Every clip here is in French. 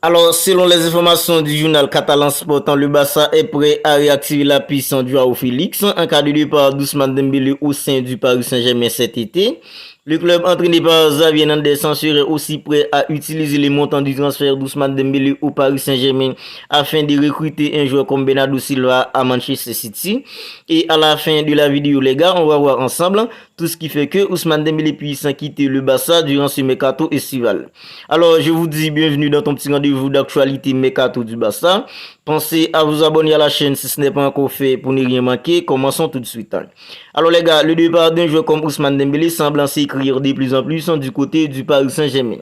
Alors, selon les informations du journal catalan Sport, le Barça est prêt à réactiver la puissance du Joao Félix en cas de départ d'Ousmane Dembélé au sein du Paris Saint-Germain cet été. Le club entraîné par Xavi Hernandez serait aussi prêt à utiliser les montants du transfert d'Ousmane Dembélé au Paris Saint-Germain afin de recruter un joueur comme Bernardo Silva à Manchester City. Et à la fin de la vidéo, les gars, on va voir ensemble tout ce qui fait que Ousmane Dembélé puisse quitter le Barça durant ce mercato estival. Alors, je vous dis bienvenue dans ton petit rendez-vous d'actualité mercato du Barça. Pensez à vous abonner à la chaîne si ce n'est pas encore fait pour ne rien manquer. Commençons tout de suite. Alors les gars, le départ d'un joueur comme Ousmane Dembélé semble s'écrire de plus en plus du côté du Paris Saint-Germain.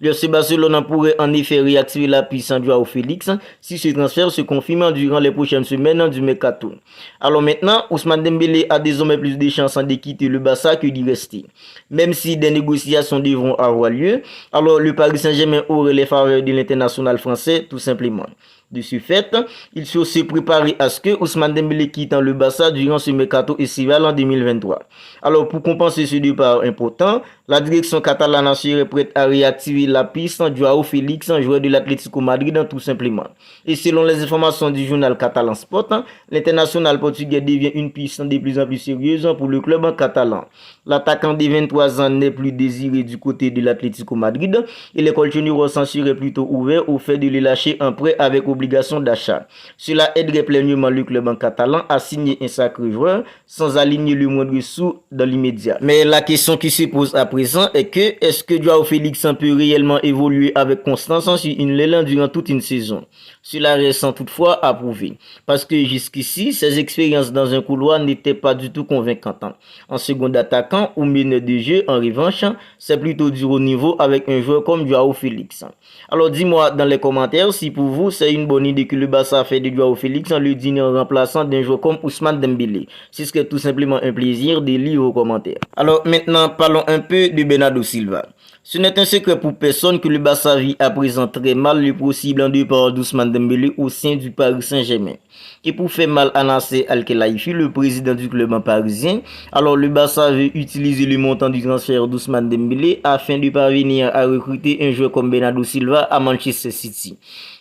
Le FC Barcelone pourrait en effet réactiver la puissance du Joao Félix si ce transfert se confirme durant les prochaines semaines du mercato. Alors maintenant, Ousmane Dembélé a désormais plus de chances de quitter le Barça que d'y rester. Même si des négociations devront avoir lieu, alors le Paris Saint-Germain aurait les faveurs de l'international français tout simplement. De ce fait, il faut se préparer à ce que Ousmane Dembélé quitte le Barça durant ce mercato estival en 2023. Alors pour compenser ce départ important, la direction catalane serait prête à réactiver la piste du Joao Félix, joueur de l'Atlético Madrid tout simplement. Et selon les informations du journal catalan Sport, l'international portugais devient une piste de plus en plus sérieuse pour le club catalan. L'attaquant de 23 ans n'est plus désiré du côté de l'Atlético Madrid et les colchoneros s'en seraient plutôt ouverts au fait de le lâcher en prêt avec obligation d'achat. Cela aiderait pleinement le club en catalan à signer un sacré joueur sans aligner le moindre sou dans l'immédiat. Mais la question qui se pose à présent est que est-ce que Joao Félix peut réellement évoluer avec constance sur une l'aile durant toute une saison? Cela reste toutefois à prouver parce que jusqu'ici, ses expériences dans un couloir n'étaient pas du tout convaincantes. En second attaquant ou meneur de jeu, en revanche, c'est plutôt du haut niveau avec un joueur comme Joao Félix. Alors dis-moi dans les commentaires si pour vous c'est une bonne idée que le Barça fait de Joao Félix en le dînant remplaçant d'un joueur comme Ousmane Dembélé. Ce serait tout simplement un plaisir de lire vos commentaires. Alors maintenant parlons un peu de Bernardo Silva. Ce n'est un secret pour personne que le Barça vit à présent très mal le possible départ d'Ousmane Dembélé au sein du Paris Saint-Germain. Et pour faire mal à Nasser Al-Khelaifi, le président du club parisien, alors le Barça veut utiliser le montant du transfert d'Ousmane Dembélé afin de parvenir à recruter un joueur comme Bernardo Silva à Manchester City.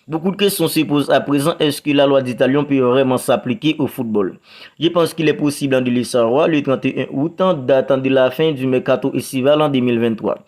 Beaucoup de questions se posent à présent, est-ce que la loi d'Italion peut vraiment s'appliquer au football? Je pense qu'il est possible de le savoir le 31 août, date de la fin du mercato estival en 2023.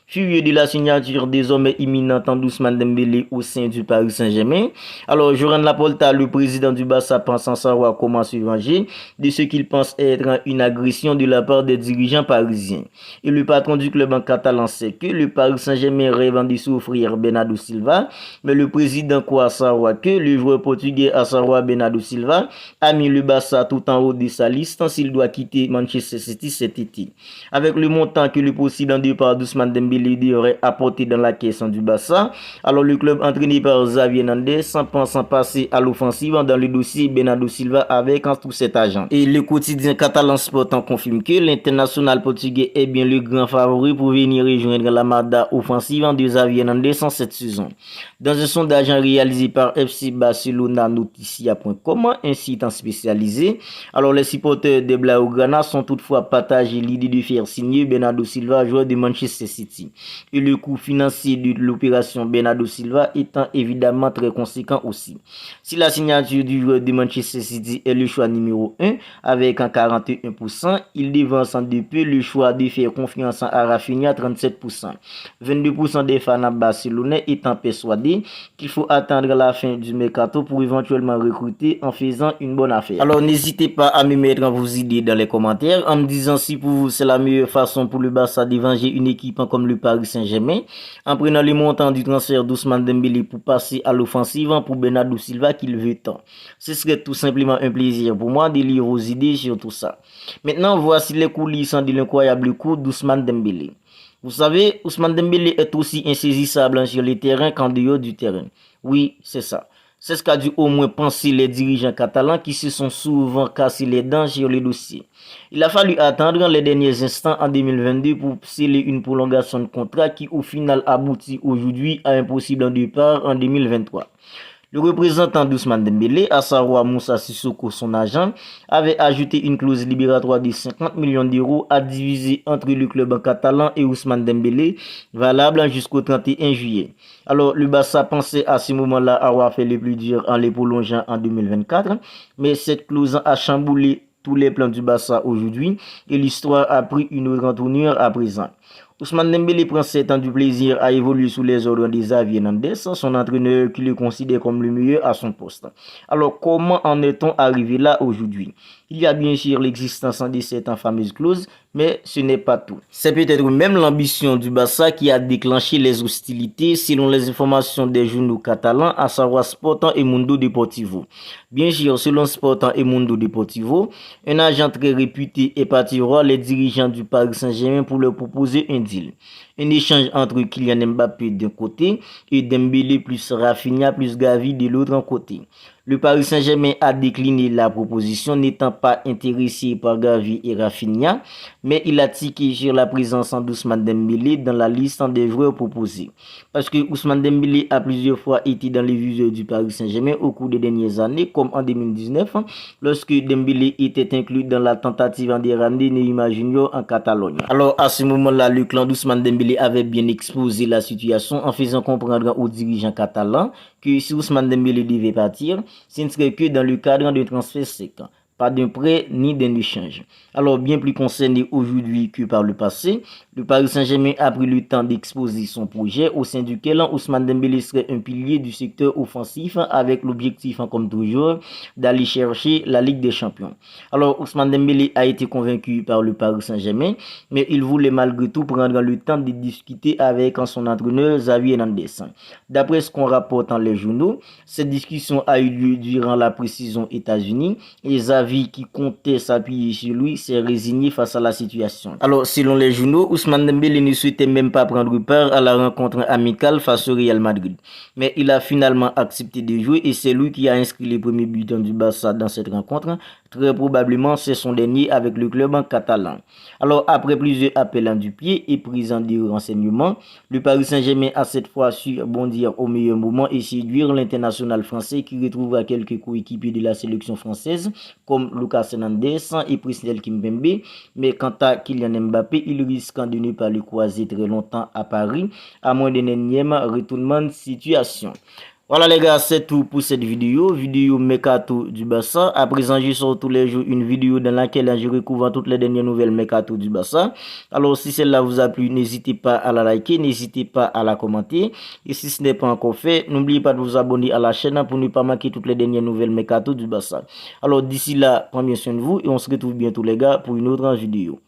Furieux de la signature désormais imminente d'Ousmane Dembélé au sein du Paris Saint-Germain, alors Joran Laporta, le président du Barça, pense en savoir comment se venger de ce qu'il pense être une agression de la part des dirigeants parisiens. Et le patron du club en catalan sait que le Paris Saint-Germain rêve de s'offrir Bernardo Silva, mais le président croit savoir que le joueur portugais, à savoir Bernardo Silva, a mis le Barça tout en haut de sa liste s'il doit quitter Manchester City cet été. Avec le montant que le possible départ d'Ousmane Dembélé aurait apporté dans la caisse du Barça, alors le club entraîné par Xavi Hernandez pense passer à l'offensive dans le dossier Bernardo Silva avec tout cet agent. Et le quotidien catalan Sport confirme que l'international portugais est bien le grand favori pour venir rejoindre la Mada offensive de Xavi Hernandez en cette saison. Dans un sondage réalisé par FC Barcelona Noticia.com, un site spécialisé, alors les supporters de Blaugrana sont toutefois partagés l'idée de faire signer Bernardo Silva, joueur de Manchester City. Et le coût financier de l'opération Bernardo Silva étant évidemment très conséquent aussi. Si la signature du joueur de Manchester City est le choix numéro 1 avec un 41%, il devance de peu le choix de faire confiance à Rafinha 37%. 22% des fans barcelonais étant persuadés qu'il faut attendre la fin du mercato pour éventuellement recruter en faisant une bonne affaire. Alors n'hésitez pas à me mettre vos idées dans les commentaires en me disant si pour vous c'est la meilleure façon pour le Barça de venger une équipe comme le Paris Saint-Germain en prenant le montant du transfert d'Ousmane Dembélé pour passer à l'offensive pour Bernardo Silva qu'il veut tant. Ce serait tout simplement un plaisir pour moi de lire vos idées sur tout ça. Maintenant, voici les coulisses de l'incroyable coup d'Ousmane Dembélé. Vous savez, Ousmane Dembélé est aussi insaisissable sur le terrain qu'en dehors du terrain. Oui, c'est ça. C'est ce qu'a dû au moins penser les dirigeants catalans qui se sont souvent cassés les dents sur le dossier. Il a fallu attendre les derniers instants en 2022 pour sceller une prolongation de contrat qui au final aboutit aujourd'hui à un possible départ en 2023. Le représentant d'Ousmane Dembélé, à savoir Moussa Sissoko, son agent, avait ajouté une clause libératoire de 50 millions d'euros à diviser entre le club catalan et Ousmane Dembélé, valable jusqu'au 31 juillet. Alors, le Barça pensait à ce moment-là avoir fait le plus dur en les prolongeant en 2024, mais cette clause a chamboulé tous les plans du Barça aujourd'hui et l'histoire a pris une autre tournure à présent. Ousmane Dembélé prend 7 ans du plaisir à évoluer sous les ordres de Xavi Hernandez, son entraîneur qui le considère comme le meilleur à son poste. Alors comment en est-on arrivé là aujourd'hui? Il y a bien sûr l'existence de cette fameuse clause, mais ce n'est pas tout. C'est peut-être même l'ambition du Barça qui a déclenché les hostilités selon les informations des journaux catalans, à savoir Sporting et Mundo Deportivo. Bien sûr, selon Sporting et Mundo Deportivo, un agent très réputé est parti voir les dirigeants du Paris Saint-Germain pour leur proposer un deal. Un échange entre Kylian Mbappé d'un côté et Dembélé plus Rafinha plus Gavi de l'autre côté. Le Paris Saint-Germain a décliné la proposition, n'étant pas intéressé par Gavi et Rafinha, mais il a tiqué sur la présence d'Ousmane Dembélé dans la liste des joueurs proposés. Parce que Ousmane Dembélé a plusieurs fois été dans les viseurs du Paris Saint-Germain au cours des dernières années, comme en 2019, lorsque Dembélé était inclus dans la tentative de ramener Neymar Junior en Catalogne. Alors à ce moment-là, le clan d'Ousmane Dembélé avait bien exposé la situation en faisant comprendre aux dirigeants catalans que si Ousmane Dembélé devait partir, ce ne serait que dans le cadre d'un transfert sec, pas d'un prêt ni d'un échange. Alors bien plus concerné aujourd'hui que par le passé, le Paris Saint-Germain a pris le temps d'exposer son projet au sein duquel Ousmane Dembélé serait un pilier du secteur offensif avec l'objectif, comme toujours, d'aller chercher la Ligue des Champions. Alors Ousmane Dembélé a été convaincu par le Paris Saint-Germain, mais il voulait malgré tout prendre le temps de discuter avec son entraîneur Xavi Hernandez. D'après ce qu'on rapporte dans les journaux, cette discussion a eu lieu durant la pré-saison États-Unis et Xavi, qui comptait s'appuyer sur lui, s'est résigné face à la situation. Alors, selon les journaux, Ousmane Dembélé ne souhaitait même pas prendre part à la rencontre amicale face au Real Madrid. Mais il a finalement accepté de jouer et c'est lui qui a inscrit les premiers buts du Barça dans cette rencontre. Très probablement, c'est son dernier avec le club catalan. Alors, après plusieurs appels du pied et prise de renseignements, le Paris Saint-Germain a cette fois su bondir au meilleur moment et séduire l'international français qui retrouvera quelques coéquipiers de la sélection française comme Lucas Hernandez et Presnel Kimpembe. Mais quant à Kylian Mbappé, il risque de ne pas le croiser très longtemps à Paris, à moins d'un énième retournement de situation. Voilà les gars, c'est tout pour cette vidéo Mercato du Barça. À présent, je sors tous les jours une vidéo dans laquelle je recouvre toutes les dernières nouvelles Mercato du Barça. Alors si celle-là vous a plu, n'hésitez pas à la liker, n'hésitez pas à la commenter. Et si ce n'est pas encore fait, n'oubliez pas de vous abonner à la chaîne pour ne pas manquer toutes les dernières nouvelles Mercato du Barça. Alors d'ici là, prenez bien soin de vous et on se retrouve bientôt les gars pour une autre vidéo.